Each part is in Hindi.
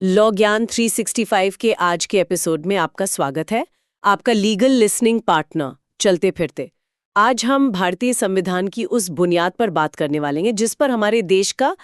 लॉ ज्ञान 365 के आज के एपिसोड में आपका स्वागत है। आपका लीगल लिसनिंग पार्टनर चलते फिरते। आज हम भारतीय संविधान की उस बुनियाद पर बात करने वाले हैं जिस पर हमारे देश का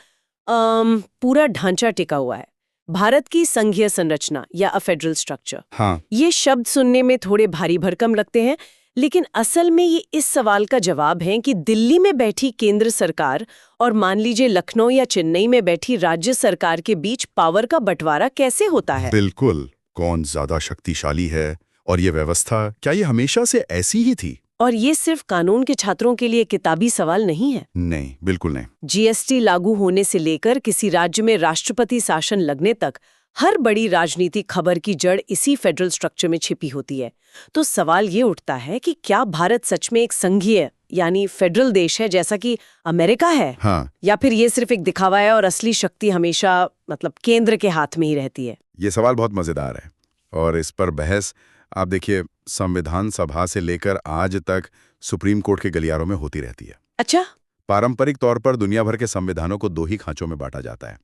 पूरा ढांचा टिका हुआ है। भारत की संघीय संरचना या अ फेडरल स्ट्रक्चर। हाँ। ये शब्द सुनने में थोड़े भारी भरकम लगते हैं, लेकिन असल में ये इस सवाल का जवाब है कि दिल्ली में बैठी केंद्र सरकार और मान लीजिए लखनऊ या चेन्नई में बैठी राज्य सरकार के बीच पावर का बंटवारा कैसे होता है। बिल्कुल, कौन ज्यादा शक्तिशाली है और ये व्यवस्था क्या ये हमेशा से ऐसी ही थी? और ये सिर्फ कानून के छात्रों के लिए किताबी सवाल नहीं है। नहीं, बिल्कुल नहीं। जीएसटी लागू होने से लेकर किसी राज्य में राष्ट्रपति शासन लगने तक हर बड़ी राजनीतिक खबर की जड़ इसी फेडरल स्ट्रक्चर में छिपी होती है। तो सवाल ये उठता है कि क्या भारत सच में एक संघीय यानी फेडरल देश है जैसा कि अमेरिका है? हाँ। या फिर ये सिर्फ एक दिखावा है और असली शक्ति हमेशा केंद्र के हाथ में ही रहती है? ये सवाल बहुत मजेदार है और इस पर बहस आप देखिए संविधान सभा से लेकर आज तक सुप्रीम कोर्ट के गलियारों में होती रहती है। अच्छा। पारंपरिक तौर पर दुनिया भर के संविधानों को दो ही खांचों में बांटा जाता है,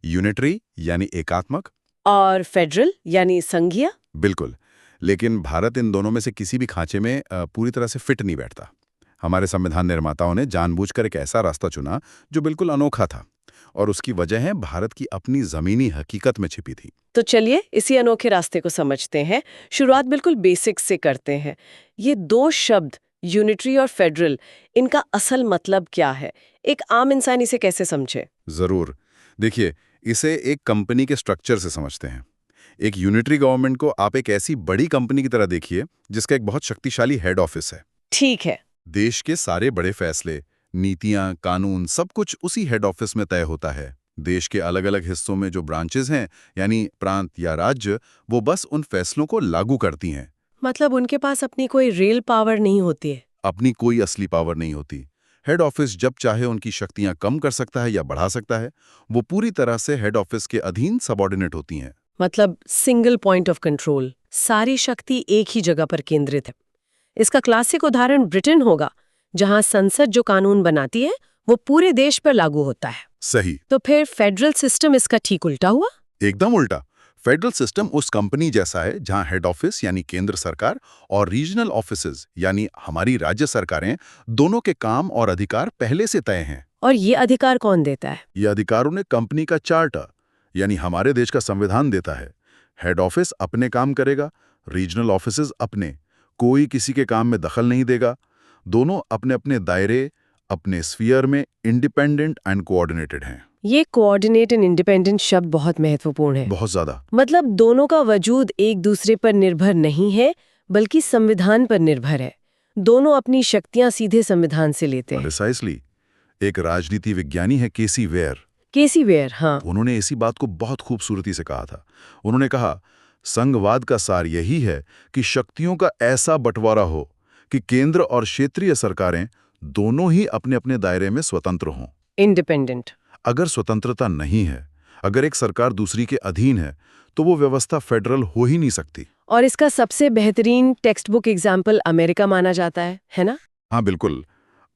यूनिटरी यानी एकात्मक और फेडरल यानी संघीय। बिल्कुल, लेकिन भारत इन दोनों में से किसी भी खांचे में पूरी तरह से फिट नहीं बैठता। हमारे संविधान निर्माताओं ने जानबूझकर एक ऐसा रास्ता चुना जो बिल्कुल अनोखा था और उसकी वजह है भारत की अपनी जमीनी हकीकत में छिपी थी। तो चलिए इसी अनोखे रास्ते को समझते हैं। शुरुआत बिल्कुल बेसिक्स से करते हैं। ये दो शब्द यूनिटरी और फेडरल, इनका असल मतलब क्या है? एक आम इंसान इसे कैसे समझे? जरूर, देखिए इसे एक कंपनी के स्ट्रक्चर से समझते हैं। एक यूनिटरी गवर्नमेंट को आप एक ऐसी बड़ी कंपनी की तरह देखिए जिसका एक बहुत शक्तिशाली हेड ऑफिस है। ठीक है। देश के सारे बड़े फैसले, नीतियां, कानून सब कुछ उसी हेड ऑफिस में तय होता है। देश के अलग अलग हिस्सों में जो ब्रांचेस हैं यानी प्रांत या राज्य, वो बस उन फैसलों को लागू करती हैं। मतलब उनके पास अपनी कोई रियल पावर नहीं होती है? अपनी कोई असली पावर नहीं होती। हेड ऑफिस जब चाहे उनकी शक्तियां कम कर सकता है या बढ़ा सकता है। वो पूरी तरह से हेड ऑफिस के अधीन सबऑर्डिनेट होती हैं। मतलब सिंगल पॉइंट ऑफ कंट्रोल, सारी शक्ति एक ही जगह पर केंद्रित है। इसका क्लासिक उदाहरण ब्रिटेन होगा, जहां संसद जो कानून बनाती है वो पूरे देश पर लागू होता है। सही। तो फिर फेडरल सिस्टम इसका ठीक उल्टा हुआ? एकदम उल्टा। फेडरल सिस्टम उस कंपनी जैसा है जहां हेड ऑफिस यानी केंद्र सरकार और रीजनल ऑफिसेज यानी हमारी राज्य सरकारें, दोनों के काम और अधिकार पहले से तय हैं। और ये अधिकार कौन देता है? ये अधिकार उन्हें कंपनी का चार्टर यानी हमारे देश का संविधान देता है। हेड ऑफिस अपने काम करेगा, रीजनल ऑफिसेज अपने। कोई किसी के काम में दखल नहीं देगा। दोनों अपने अपने दायरे, अपने स्फीयर में इंडिपेंडेंट एंड कोऑर्डिनेटेड हैं। ये कोऑर्डिनेट एंड इंडिपेंडेंट शब्द बहुत महत्वपूर्ण है। बहुत ज्यादा। मतलब दोनों का वजूद एक दूसरे पर निर्भर नहीं है, बल्कि संविधान पर निर्भर है। दोनों अपनी शक्तियां सीधे संविधान से लेते हैं। प्रिसाइसली। एक राजनीति विज्ञानी है केसी वेयर। केसी वेयर, हाँ। उन्होंने इसी बात को बहुत खूबसूरती से कहा था। उन्होंने कहा, संघवाद का सार यही है कि शक्तियों का ऐसा बंटवारा हो कि केंद्र और क्षेत्रीय सरकारें दोनों ही अपने अपने दायरे में स्वतंत्र हों। इंडिपेंडेंट। अगर स्वतंत्रता नहीं है, अगर एक सरकार दूसरी के अधीन है, तो वो व्यवस्था फेडरल हो ही नहीं सकती। और इसका सबसे बेहतरीन टेक्स्ट बुक एग्जाम्पल अमेरिका माना जाता है ना? हाँ बिल्कुल।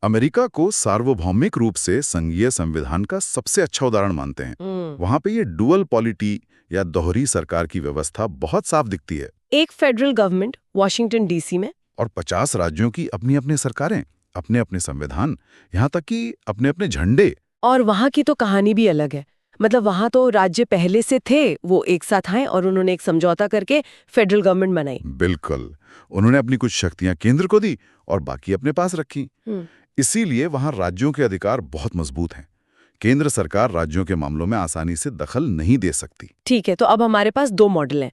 अमेरिका को सार्वभौमिक रूप से संघीय संविधान का सबसे अच्छा उदाहरण मानते हैं। वहां पे ये डुअल पॉलिटी या दोहरी सरकार की व्यवस्था बहुत साफ दिखती है। एक फेडरल गवर्नमेंट वॉशिंगटन डीसी में और 50 राज्यों की अपनी अपनी सरकारें, अपने अपने संविधान, यहाँ तक कि अपने अपने झंडे। और वहाँ की तो कहानी भी अलग है। मतलब वहाँ तो राज्य पहले से थे, वो एक साथ आए और उन्होंने एक समझौता करके फेडरल गवर्नमेंट बनाई। बिल्कुल, उन्होंने अपनी कुछ शक्तियां केंद्र को दी और बाकी अपने पास रखी। इसीलिए वहां राज्यों के अधिकार बहुत मजबूत हैं। केंद्र सरकार राज्यों के मामलों में आसानी से दखल नहीं दे सकती। ठीक है, तो अब हमारे पास दो मॉडल हैं,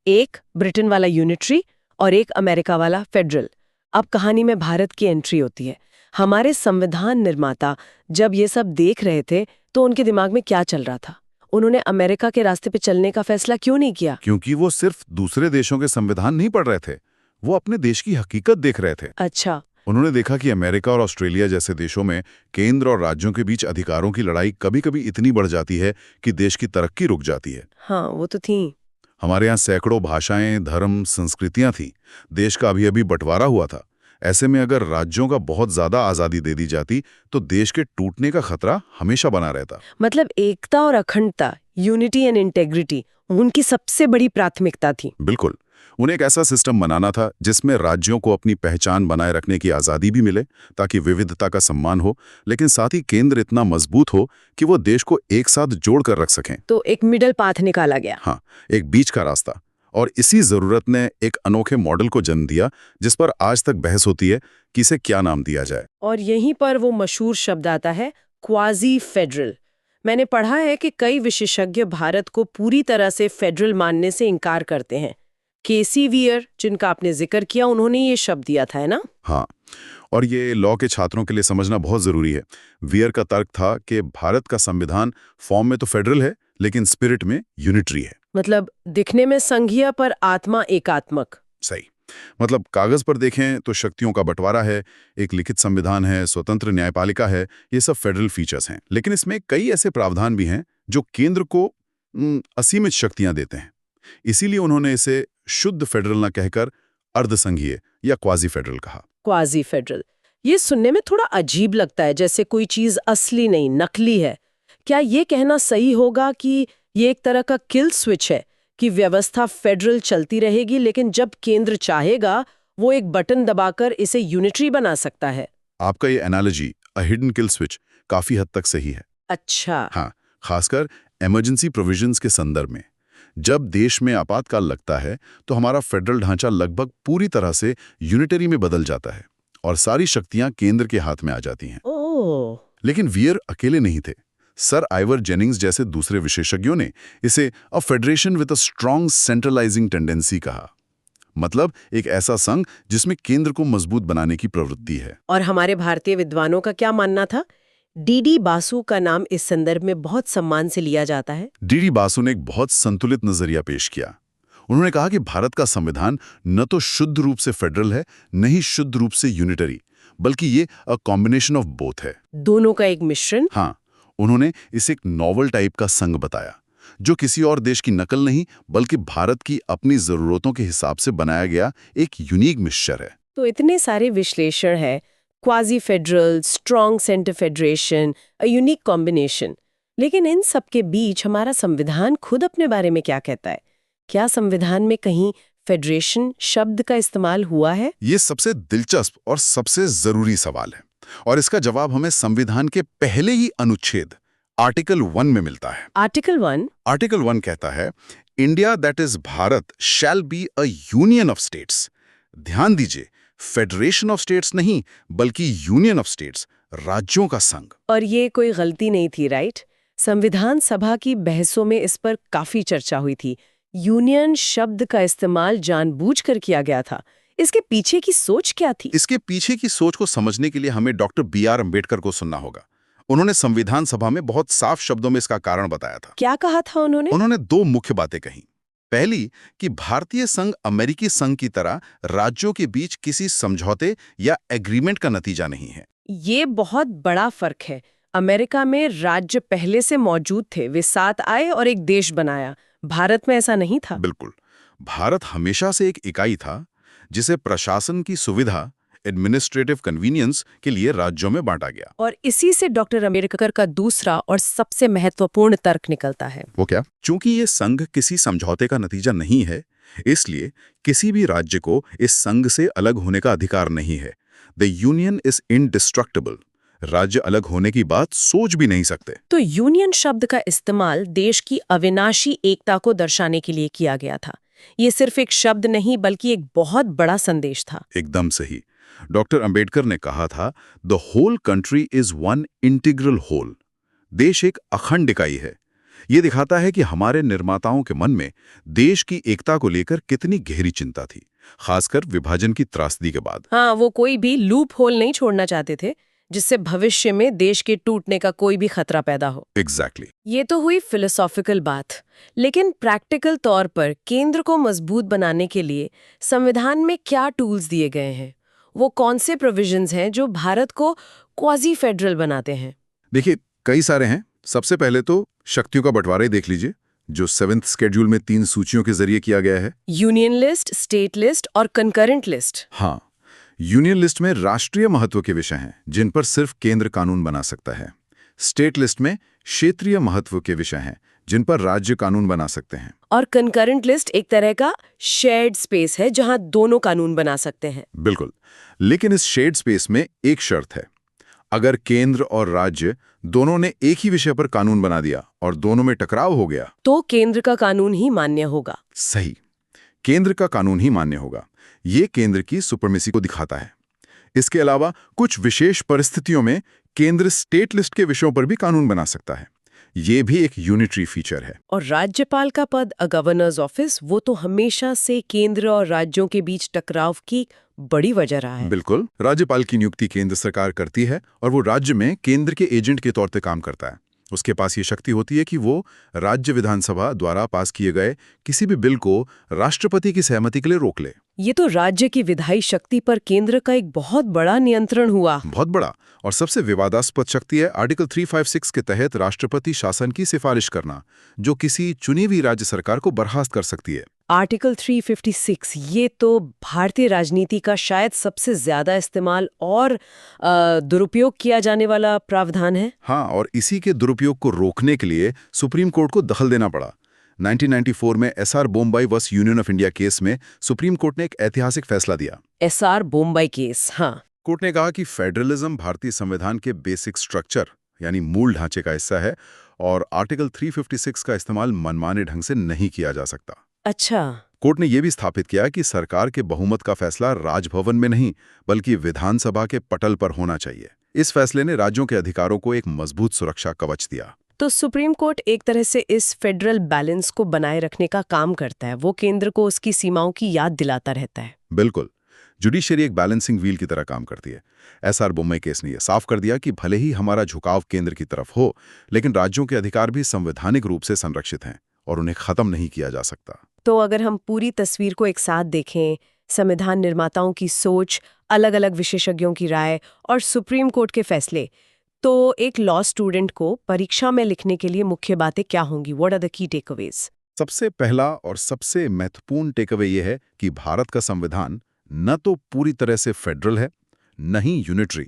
एक ब्रिटेन वाला यूनिटरी और एक अमेरिका वाला फेडरल। अब कहानी में भारत की एंट्री होती है। हमारे संविधान निर्माता जब ये सब देख रहे थे तो उनके दिमाग में क्या चल रहा था? उन्होंने अमेरिका के रास्ते पे चलने का फैसला क्यों नहीं किया? क्योंकि वो सिर्फ दूसरे देशों के संविधान नहीं पढ़ रहे थे, वो अपने देश की हकीकत देख रहे थे। अच्छा। उन्होंने देखा कि अमेरिका और ऑस्ट्रेलिया जैसे देशों में केंद्र और राज्यों के बीच अधिकारों की लड़ाई कभी-कभी इतनी बढ़ जाती है कि देश की तरक्की रुक जाती है। हाँ, वो तो थी। हमारे यहाँ सैकड़ों भाषाएं, धर्म, संस्कृतियां थी। देश का अभी अभी बंटवारा हुआ था। ऐसे में अगर राज्यों का बहुत ज्यादा आजादी दे दी जाती तो देश के टूटने का खतरा हमेशा बना रहता। मतलब एकता और अखंडता यूनिटी एंड इंटेग्रिटी उनकी सबसे बड़ी प्राथमिकता थी। बिल्कुल। उन्हें एक ऐसा सिस्टम बनाना था जिसमें राज्यों को अपनी पहचान बनाए रखने की आज़ादी भी मिले ताकि विविधता का सम्मान हो, लेकिन साथ ही केंद्र इतना मजबूत हो कि वो देश को एक साथ जोड़ कर रख सकें। तो एक मिडल पाथ निकाला गया। हाँ, एक बीच का रास्ता। और इसी ज़रूरत ने एक अनोखे मॉडल को जन्म दिया जिस पर आज तक बहस होती है कि इसे क्या नाम दिया जाए। और यहीं पर वो मशहूर शब्द आता है, क्वाजी फेडरल। मैंने पढ़ा है कि कई विशेषज्ञ भारत को पूरी तरह से फेडरल मानने से इनकार करते हैं। केसी वियर, जिनका आपने जिक्र किया, उन्होंने ये शब्द दिया था, है ना? हाँ, और ये लॉ के छात्रों के लिए समझना बहुत ज़रूरी है। वियर का तर्क था कि भारत का संविधान फॉर्म में तो फेडरल है, लेकिन स्पिरिट में यूनिटरी है। मतलब दिखने में संघीय पर आत्मा एकात्मक। सही। मतलब कागज पर देखें तो शक्तियों का बंटवारा है, एक लिखित संविधान है, स्वतंत्र न्यायपालिका है, ये सब फेडरल फीचर्स हैं। लेकिन इसमें कई ऐसे प्रावधान भी हैं जो केंद्र को असीमित शक्तियां देते हैं। इसीलिए उन्होंने इसे शुद्ध फेडरल न कहकर अर्धसंघीय या क्वाजी फेडरल कहा। क्वाजी फेडरल, ये सुनने में थोड़ा अजीब लगता है, जैसे कोई चीज असली नहीं, नकली है। क्या ये कहना सही होगा कि ये एक तरह का किल स्विच है कि व्यवस्था फेडरल चलती रहेगी, लेकिन जब केंद्र चाहेगा वो एक बटन दबाकर इसे यूनिटरी बना सकता है? आपका ये analogy a hidden kill switch काफी हद तक सही है। अच्छा। हाँ, खासकर इमरजेंसी प्रोविजंस के संदर्भ में। जब देश में आपातकाल लगता है तो हमारा फेडरल ढांचा लगभग पूरी तरह से यूनिटरी में बदल जाता है और सारी शक्तियां केंद्र के हाथ में आ जाती हैं। ओह। लेकिन वियर अकेले नहीं थे। सर आइवर जेनिंग्स जैसे दूसरे विशेषज्ञों ने इसे a federation with a strong centralising tendency कहा। मतलब एक ऐसा संघ जिसमें केंद्र को मजबूत बनाने की प्रवृत्ति है। और हमारे भारतीय विद्वानों का क्या मानना था? डीडी बासु का नाम इस संदर्भ में बहुत सम्मान से लिया जाता है। डीडी बासु ने एक बहुत संतुलित नजरिया पेश किया। उन्होंने कहा कि भारत का संविधान न तो शुद्ध रूप से फेडरल है, न ही शुद्ध रूप से यूनिटरी, बल्कि ये अ कॉम्बिनेशन ऑफ बोथ है। दोनों का एक मिश्रण। हाँ, उन्होंने इसे एक नॉवल टाइप का संघ बताया जो किसी और देश की नकल नहीं बल्कि भारत की अपनी जरूरतों के हिसाब से बनाया गया एक यूनिक मिक्सचर है। तो इतने सारे विश्लेषण है, quasi federal, strong centre federation, a unique combination. लेकिन इन सब के बीच हमारा संविधान खुद अपने बारे में क्या कहता है? क्या संविधान में कहीं फेडरेशन शब्द का इस्तेमाल हुआ है? ये सबसे दिलचस्प और सबसे जरूरी सवाल है और इसका जवाब हमें संविधान के पहले ही अनुच्छेद आर्टिकल 1 में मिलता है। आर्टिकल 1? आर्टिकल 1 कहता है, India that is Bharat shall be a union of states. ध्यान दीजिए, फेडरेशन ऑफ स्टेट्स नहीं बल्कि यूनियन ऑफ स्टेट्स, राज्यों का संघ। और ये कोई गलती नहीं थी, राइट? संविधान सभा की बहसों में इस पर काफी चर्चा हुई थी। यूनियन शब्द का इस्तेमाल जानबूझकर किया गया था। इसके पीछे की सोच क्या थी? इसके पीछे की सोच को समझने के लिए हमें डॉक्टर B.R. अम्बेडकर को सुनना होगा। उन्होंने संविधान सभा में बहुत साफ शब्दों में इसका कारण बताया था। क्या कहा था उन्होंने? उन्होंने दो मुख्य बातें कही। पहली कि भारतीय संघ अमेरिकी संघ की तरह राज्यों के बीच किसी समझौते या एग्रीमेंट का नतीजा नहीं है। ये बहुत बड़ा फर्क है। अमेरिका में राज्य पहले से मौजूद थे, वे साथ आए और एक देश बनाया। भारत में ऐसा नहीं था। बिल्कुल। भारत हमेशा से एक इकाई था जिसे प्रशासन की सुविधा, एडमिनिस्ट्रेटिव कन्वीनियंस के लिए राज्यों में बांटा गया। और इसी से डॉक्टर अम्बेडकर का दूसरा और सबसे महत्वपूर्ण तर्क निकलता है। वो क्या? चूंकि ये संघ किसी समझौते का नतीजा नहीं है, इसलिए किसी भी राज्य को इस संघ से अलग होने का अधिकार नहीं है। The union is indestructible. राज्य अलग होने की बात सोच भी नहीं सकते। तो यूनियन शब्द का इस्तेमाल देश की अविनाशी एकता को दर्शाने के लिए किया गया था। ये सिर्फ एक शब्द नहीं बल्कि एक बहुत बड़ा संदेश था। एकदम सही। डॉक्टर अंबेडकर ने कहा था, the whole country is one integral whole. देश एक अखंड इकाई है। ये दिखाता है कि हमारे निर्माताओं के मन में देश की एकता को लेकर कितनी गहरी चिंता थी, खासकर विभाजन की त्रासदी के बाद। हाँ, वो कोई भी लूप होल नहीं छोड़ना चाहते थे जिससे भविष्य में देश के टूटने का कोई भी खतरा पैदा हो। एग्जैक्टली। ये तो हुई फिलोसॉफिकल बात, लेकिन प्रैक्टिकल तौर पर केंद्र को मजबूत बनाने के लिए संविधान में क्या टूल्स दिए गए हैं? वो कौन से प्रोविजंस हैं जो भारत को क्वाजी फेडरल बनाते हैं? देखिए, कई सारे हैं। सबसे पहले तो शक्तियों का बंटवारा ही देख लीजिए, जो 7th शेड्यूल में 3 सूचियों के जरिए किया गया है। यूनियन लिस्ट, स्टेट लिस्ट और कंकरेंट लिस्ट। हाँ, यूनियन लिस्ट में राष्ट्रीय महत्व के विषय हैं जिन पर सिर्फ केंद्र कानून बना सकता है। स्टेट लिस्ट में क्षेत्रीय महत्व के विषय हैं जिन पर राज्य कानून बना सकते हैं। और कंकरेंट लिस्ट एक तरह का शेयर्ड स्पेस है जहां दोनों कानून बना सकते हैं। बिल्कुल, लेकिन इस शेड स्पेस में एक शर्त है। अगर केंद्र और राज्य दोनों ने एक ही विषय पर कानून बना दिया और दोनों में टकराव हो गया, तो केंद्र का कानून ही मान्य होगा। सही, केंद्र का कानून ही मान्य होगा। ये केंद्र की सुपरमेसी को दिखाता है। इसके अलावा कुछ विशेष परिस्थितियों में केंद्र स्टेट लिस्ट के विषयों पर भी कानून बना सकता है। ये भी एक यूनिटरी फीचर है। और राज्यपाल का पद, गवर्नर्स ऑफिस, वो तो हमेशा से केंद्र और राज्यों के बीच टकराव की बड़ी वजह रहा है। बिल्कुल, राज्यपाल की नियुक्ति केंद्र सरकार करती है और वो राज्य में केंद्र के एजेंट के तौर पर काम करता है। उसके पास ये शक्ति होती है कि वो राज्य विधानसभा द्वारा पास किए गए किसी भी बिल को राष्ट्रपति की सहमति के लिए रोक ले। ये तो राज्य की विधायी शक्ति पर केंद्र का एक बहुत बड़ा नियंत्रण हुआ। बहुत बड़ा। और सबसे विवादास्पद शक्ति है आर्टिकल 356 के तहत राष्ट्रपति शासन की सिफारिश करना, जो किसी चुनी हुई राज्य सरकार को बर्खास्त कर सकती है। आर्टिकल 356 ये तो भारतीय राजनीति का शायद सबसे ज्यादा इस्तेमाल और दुरुपयोग किया जाने वाला प्रावधान है। हाँ, और इसी के दुरुपयोग को रोकने के लिए सुप्रीम कोर्ट को दखल देना पड़ा। 1994 में SR Bommai versus union of India case में सुप्रीम कोर्ट ने एक ऐतिहासिक फैसला दिया। एसआर बोम्बई केस, हाँ। कोर्ट ने कहा कि फेडरलिज्म भारतीय संविधान के बेसिक स्ट्रक्चर यानी मूल ढांचे का हिस्सा है और आर्टिकल 356 का इस्तेमाल मनमाने ढंग से नहीं किया जा सकता। अच्छा। कोर्ट ने यह भी स्थापित किया कि सरकार के बहुमत का फैसला राजभवन में नहीं बल्कि विधानसभा के पटल पर होना चाहिए। इस फैसले ने राज्यों के अधिकारों को एक मजबूत सुरक्षा कवच दिया। तो सुप्रीम कोर्ट एक तरह से इस फेडरल बैलेंस को बनाए रखने का काम करता है। वो केंद्र को उसकी सीमाओं की याद दिलाता रहता है। बिल्कुल, जुडिशरी एक बैलेंसिंग व्हील की तरह काम करती है। एसआर बोम्बई केस ने यह साफ कर दिया कि भले ही हमारा झुकाव केंद्र की तरफ हो, लेकिन राज्यों के अधिकार भी संवैधानिक रूप से संरक्षित हैं और उन्हें खत्म नहीं किया जा सकता। तो अगर हम पूरी तस्वीर को एक साथ देखें, संविधान निर्माताओं की सोच, अलग अलग विशेषज्ञों की राय और सुप्रीम कोर्ट के फैसले, तो एक लॉ स्टूडेंट को परीक्षा में लिखने के लिए मुख्य बातें क्या होंगी? What are the key takeaways? सबसे पहला और सबसे महत्वपूर्ण टेकअवे यह है कि भारत का संविधान न तो पूरी तरह से फेडरल है, न ही यूनिटरी,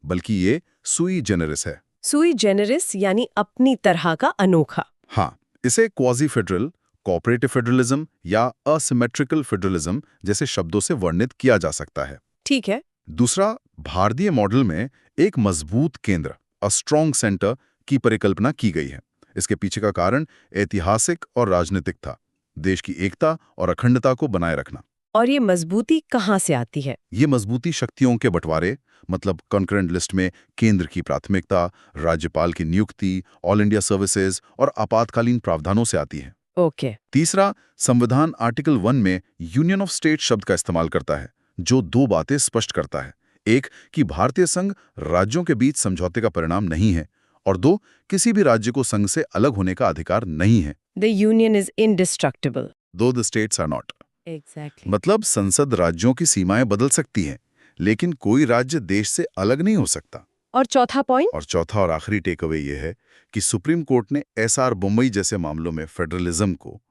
बल्कि ये सुई जेनेरिस है। सुई जेनेरिस यानी अपनी तरह का अनोखा। हाँ, इसे क्वाजी फेडरल, कोऑपरेटिव फेडरलिज्म या असिमेट्रिकल फेडरलिज्म जैसे शब्दों से वर्णित किया जा सकता है। ठीक है। दूसरा, भारतीय मॉडल में एक मजबूत केंद्र, अ स्ट्रॉन्ग सेंटर की परिकल्पना की गई है। इसके पीछे का कारण ऐतिहासिक और राजनीतिक था, देश की एकता और अखंडता को बनाए रखना। और ये मजबूती कहाँ से आती है? ये मजबूती शक्तियों के बंटवारे, मतलब कंकरेंट लिस्ट में केंद्र की प्राथमिकता, राज्यपाल की नियुक्ति, ऑल इंडिया सर्विसेज और आपातकालीन प्रावधानों से आती है। ओके। तीसरा, संविधान आर्टिकल 1 में यूनियन ऑफ स्टेट शब्द का इस्तेमाल करता है, जो दो बातें स्पष्ट करता है। एक, कि भारतीय संघ राज्यों के बीच समझौते का परिणाम नहीं है, और दो, किसी भी राज्य को संघ से अलग होने का अधिकार नहीं है। The union is indestructible though the states are not. Exactly. मतलब संसद राज्यों की सीमाएं बदल सकती है, लेकिन कोई राज्य देश से अलग नहीं हो सकता। और चौथा पॉइंट? और चौथा और आखिरी टेकअवे ये है कि सुप्रीम कोर्ट ने एसआर बोम्बई जैसे मामलों में फेडरलिज्म को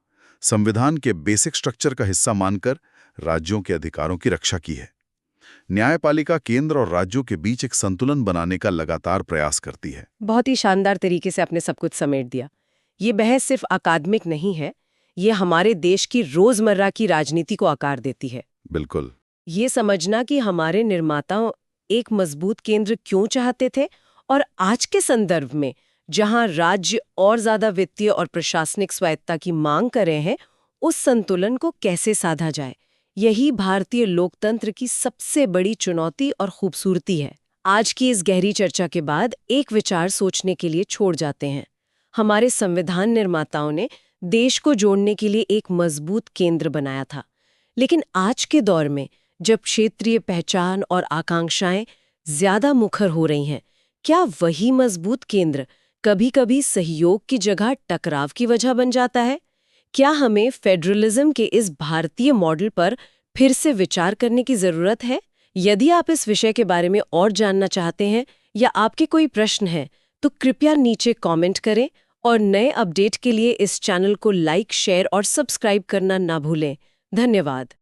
संविधान के बेसिक स्ट्रक्चर का हिस्सा मानकर राज्यों के अधिकारों की रक्षा की है। न्यायपालिका केंद्र और राज्यों के बीच एक संतुलन बनाने का लगातार प्रयास करती है। बहुत ही शानदार तरीके से आपने सब कुछ समेट दिया। ये बहस सिर्फ अकादमिक नहीं है, ये हमारे देश की रोजमर्रा की राजनीति को आकार देती है। बिल्कुल। ये समझना कि हमारे निर्माता एक मजबूत केंद्र क्यों चाहते थे और आज के संदर्भ में जहां राज्य और ज्यादा वित्तीय और प्रशासनिक स्वायत्तता की मांग कर रहे हैं, उस संतुलन को कैसे साधा जाए, यही भारतीय लोकतंत्र की सबसे बड़ी चुनौती और खूबसूरती है। आज की इस गहरी चर्चा के बाद एक विचार सोचने के लिए छोड़ जाते हैं। हमारे संविधान निर्माताओं ने देश को जोड़ने के लिए एक मजबूत केंद्र बनाया था, लेकिन आज के दौर में जब क्षेत्रीय पहचान और आकांक्षाएं ज्यादा मुखर हो रही हैं, क्या वही मजबूत केंद्र कभी-कभी सहयोग की जगह टकराव की वजह बन जाता है? क्या हमें फेडरलिज्म के इस भारतीय मॉडल पर फिर से विचार करने की जरूरत है? यदि आप इस विषय के बारे में और जानना चाहते हैं या आपके कोई प्रश्न है, तो कृपया नीचे कमेंट करें और नए अपडेट के लिए इस चैनल को लाइक, शेयर और सब्सक्राइब करना ना भूलें। धन्यवाद।